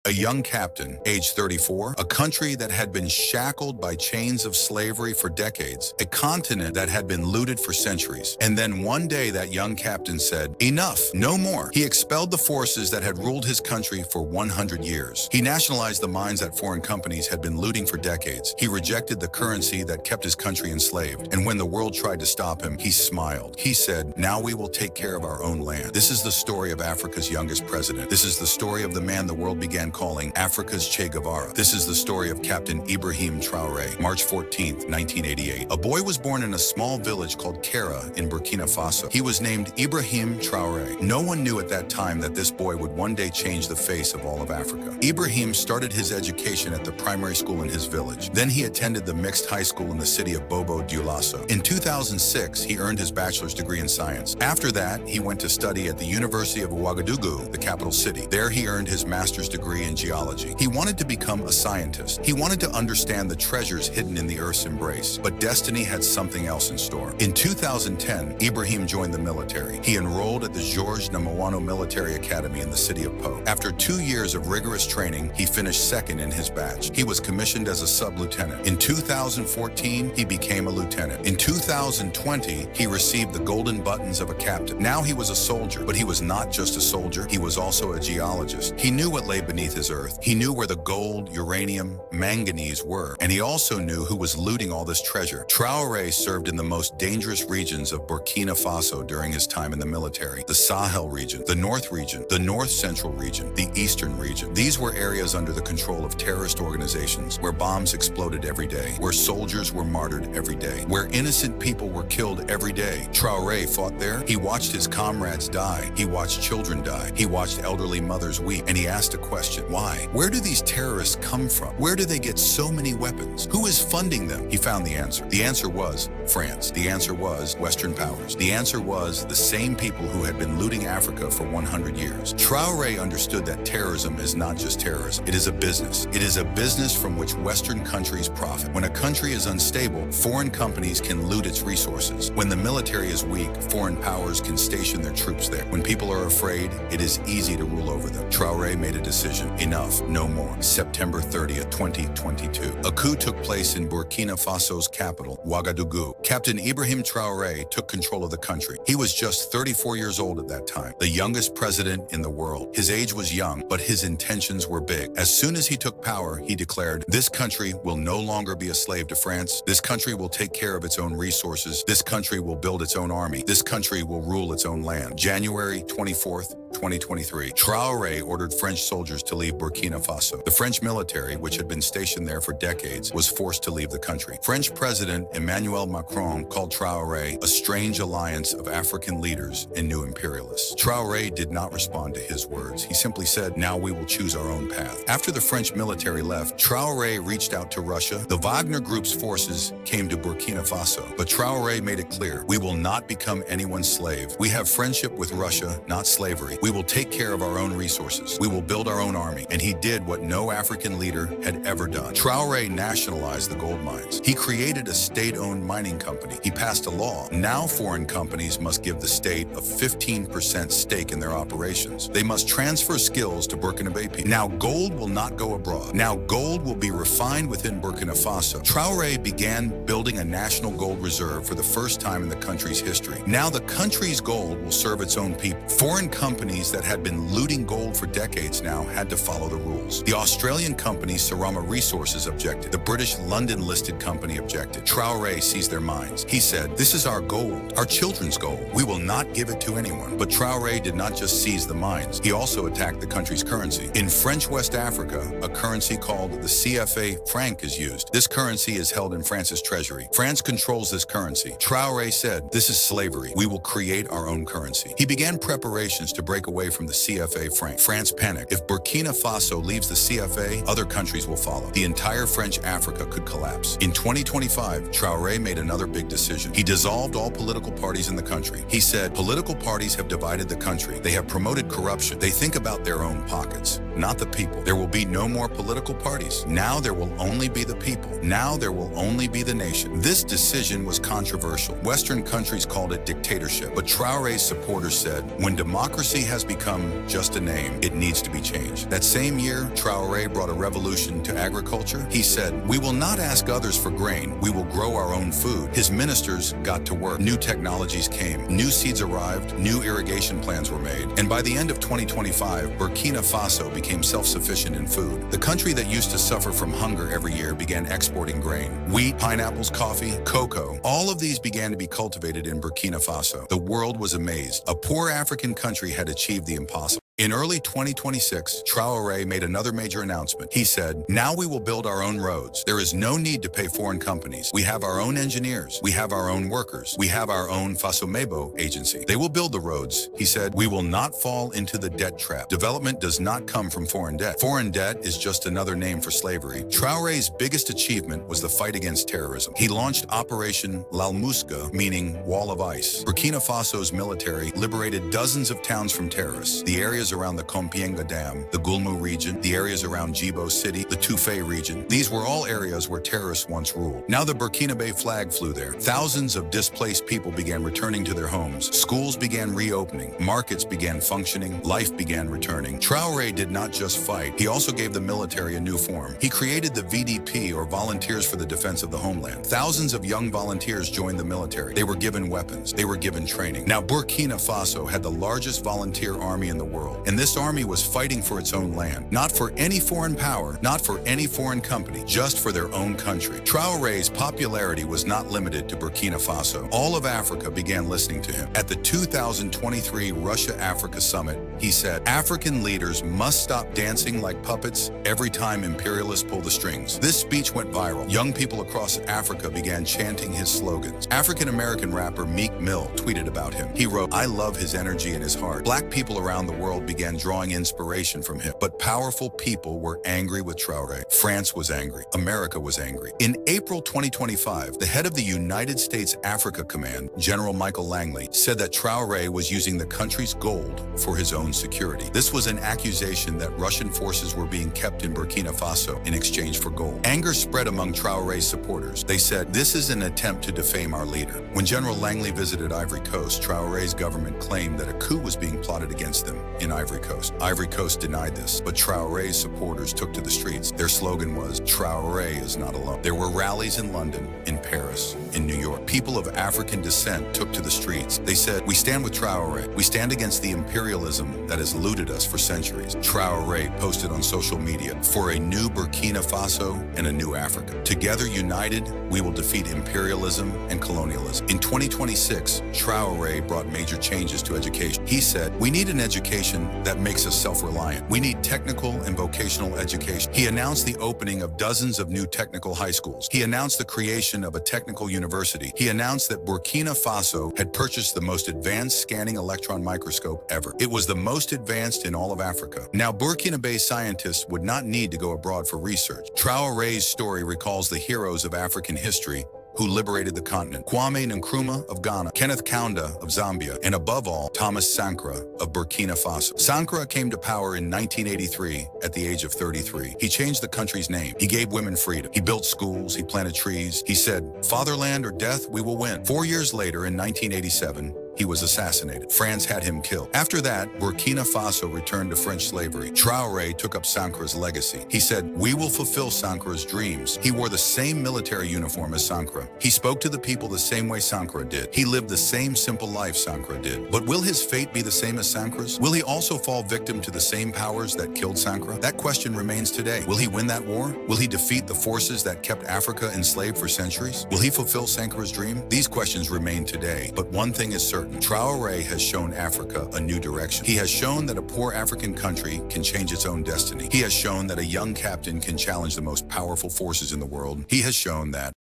A young captain, age 34, a country that had been shackled by chains of slavery for decades, a continent that had been looted for centuries. And then one day that young captain said, "Enough, no more." He expelled the forces that had ruled his country for 100 years. He nationalized the mines that foreign companies had been looting for decades. He rejected the currency that kept his country enslaved. And when the world tried to stop him, he smiled. He said, "Now we will take care of our own land." This is the story of Africa's youngest president. This is the story of the man the world began calling Africa's Che Guevara. This is the story of Captain Ibrahim Traoré, March 14th, 1988. A boy was born in a small village called Kéra in Burkina Faso. He was named Ibrahim Traoré. No one knew at that time that this boy would one day change the face of all of Africa. Ibrahim started his education at the primary school in his village. Then he attended the mixed high school in the city of Bobo Dioulasso. In 2006, he earned his bachelor's degree in science. After that, he went to study at the University of Ouagadougou, the capital city. There he earned his master's degree in geology. He wanted to become a scientist. He wanted to understand the treasures hidden in the Earth's embrace. But destiny had something else in store. In 2010, Ibrahim joined the military. He enrolled at the Georges Namoano Military Academy in the city of Po. After 2 years of rigorous training, he finished second in his batch. He was commissioned as a sub-lieutenant. In 2014, he became a lieutenant. In 2020, he received the golden buttons of a captain. Now he was a soldier, but he was not just a soldier. He was also a geologist. He knew what lay beneath his earth. He knew where the gold, uranium, manganese were, and he also knew who was looting all this treasure. Traoré served in the most dangerous regions of Burkina Faso during his time in the military: the Sahel region, the North Central region, the Eastern region. These were areas under the control of terrorist organizations, where bombs exploded every day, where soldiers were martyred every day, where innocent people were killed every day. Traoré fought there. He watched his comrades die. He watched children die. He watched elderly mothers weep, and he asked a question: why? Where do these terrorists come from? Where do they get so many weapons? Who is funding them? He found the answer. The answer was France. The answer was Western powers. The answer was the same people who had been looting Africa for 100 years. Traoré understood that terrorism is not just terrorism. It is a business. It is a business from which Western countries profit. When a country is unstable, foreign companies can loot its resources. When the military is weak, foreign powers can station their troops there. When people are afraid, it is easy to rule over them. Traoré made a decision. Enough, no more. September 30th, 2022. A coup took place in Burkina Faso's capital, Ouagadougou. Captain Ibrahim Traoré took control of the country. He was just 34 years old at that time, the youngest president in the world. His age was young, but his intentions were big. As soon as he took power, he declared, "This country will no longer be a slave to France. This country will take care of its own resources. This country will build its own army. This country will rule its own land." January 24th, 2023. Traoré ordered French soldiers to leave Burkina Faso. The French military, which had been stationed there for decades, was forced to leave the country. French President Emmanuel Macron called Traoré a strange alliance of African leaders and new imperialists. Traoré did not respond to his words. He simply said, "Now we will choose our own path." After the French military left, Traoré reached out to Russia. The Wagner Group's forces came to Burkina Faso, but Traoré made it clear, "We will not become anyone's slave. We have friendship with Russia, not slavery. We will take care of our own resources. We will build our own army." And he did what no African leader had ever done. Traoré nationalized the gold mines. He created a state-owned mining company. He passed a law. Now foreign companies must give the state a 15% stake in their operations. They must transfer skills to Burkina Faso. Now gold will not go abroad. Now gold will be refined within Burkina Faso. Traoré began building a national gold reserve for the first time in the country's history. Now the country's gold will serve its own people. Foreign companies that had been looting gold for decades now had to follow the rules. The Australian company Sarama Resources objected. The British London-listed company objected. Traoré seized their minds. He said, "This is our gold, our children's gold. We will not give it to anyone." But Traoré did not just seize the mines. He also attacked the country's currency. In French West Africa, a currency called the CFA franc is used. This currency is held in France's treasury. France controls this currency. Traoré said, "This is slavery. We will create our own currency." He began preparations to break away from the CFA franc. France panicked. If Burkina Faso leaves the CFA, other countries will follow. The entire French Africa could collapse. In 2025, Traoré made another big decision. He dissolved all political parties in the country. He said, "Political parties have divided the country. They have promoted corruption. They think about their own pockets. not the people. There will be no more political parties. Now there will only be the people. Now there will only be the nation. This decision was controversial. Western countries called it dictatorship, but Traoré's supporters said, when democracy has become just a name, it needs to be changed. That same year, Traoré brought a revolution to agriculture. He said, we will not ask others for grain. We will grow our own food. His ministers got to work. New technologies came. New seeds arrived. New irrigation plans were made. And by the end of 2025, Burkina Faso became self-sufficient in food. The country that used to suffer from hunger every year began exporting grain. Wheat, pineapples, coffee, cocoa. All of these began to be cultivated in Burkina Faso. The world was amazed. A poor African country had achieved the impossible. In early 2026, Traoré made another major announcement. He said, now we will build our own roads. There is no need to pay foreign companies. We have our own engineers. We have our own workers. We have our own Fasomebo agency. They will build the roads. He said, we will not fall into the debt trap. Development does not come from foreign debt. Foreign debt is just another name for slavery. Traoré's biggest achievement was the fight against terrorism. He launched Operation Lalmusga, meaning wall of ice. Burkina Faso's military liberated dozens of towns from terrorists. The areas around the Kompienga Dam, the Gulmu region, the areas around Djibo City, the Toufé region. These were all areas where terrorists once ruled. Now the Burkinabe flag flew there. Thousands of displaced people began returning to their homes. Schools began reopening. Markets began functioning. Life began returning. Traoré did not just fight. He also gave the military a new form. He created the VDP, or Volunteers for the Defense of the Homeland. Thousands of young volunteers joined the military. They were given weapons. They were given training. Now Burkina Faso had the largest volunteer army in the world. And this army was fighting for its own land, not for any foreign power, not for any foreign company, just for their own country. Traoré's popularity was not limited to Burkina Faso. All of Africa began listening to him. At the 2023 Russia-Africa Summit, he said, African leaders must stop dancing like puppets every time imperialists pull the strings. This speech went viral. Young people across Africa began chanting his slogans. African-American rapper Meek Mill tweeted about him. He wrote, I love his energy and his heart. Black people around the world began drawing inspiration from him. But powerful people were angry with Traoré. France was angry. America was angry. In April 2025, the head of the United States Africa Command, General Michael Langley, said that Traoré was using the country's gold for his own security. This was an accusation that Russian forces were being kept in Burkina Faso in exchange for gold. Anger spread among Traoré's supporters. They said, this is an attempt to defame our leader. When General Langley visited Ivory Coast, Traoré's government claimed that a coup was being plotted against them in Ivory Coast. Ivory Coast denied this, but Traoré's supporters took to the streets. Their slogan was, Traoré is not alone. There were rallies in London, in Paris, in New York. People of African descent took to the streets. They said, we stand with Traoré. We stand against the imperialism that has looted us for centuries. Traoré posted on social media, for a new Burkina Faso and a new Africa. Together united, we will defeat imperialism and colonialism. In 2026, Traoré brought major changes to education. He said, we need an education that makes us self-reliant. We need technical and vocational education. He announced the opening of dozens of new technical high schools. He announced the creation of a technical university. He announced that Burkina Faso had purchased the most advanced scanning electron microscope ever. It was the most advanced in all of Africa. Now, Burkina-based scientists would not need to go abroad for research. Traoré's story recalls the heroes of African history who liberated the continent. Kwame Nkrumah of Ghana, Kenneth Kaunda of Zambia, and above all, Thomas Sankara of Burkina Faso. Sankara came to power in 1983 at the age of 33. He changed the country's name. He gave women freedom. He built schools. He planted trees. He said, fatherland or death, we will win. 4 years later, in 1987, he was assassinated. France had him killed. After that, Burkina Faso returned to French slavery. Traoré took up Sankara's legacy. He said, we will fulfill Sankara's dreams. He wore the same military uniform as Sankara. He spoke to the people the same way Sankara did. He lived the same simple life Sankara did. But will his fate be the same as Sankara's? Will he also fall victim to the same powers that killed Sankara? That question remains today. Will he win that war? Will he defeat the forces that kept Africa enslaved for centuries? Will he fulfill Sankara's dream? These questions remain today. But one thing is certain. Traoré has shown Africa a new direction. He has shown that a poor African country can change its own destiny. He has shown that a young captain can challenge the most powerful forces in the world. He has shown that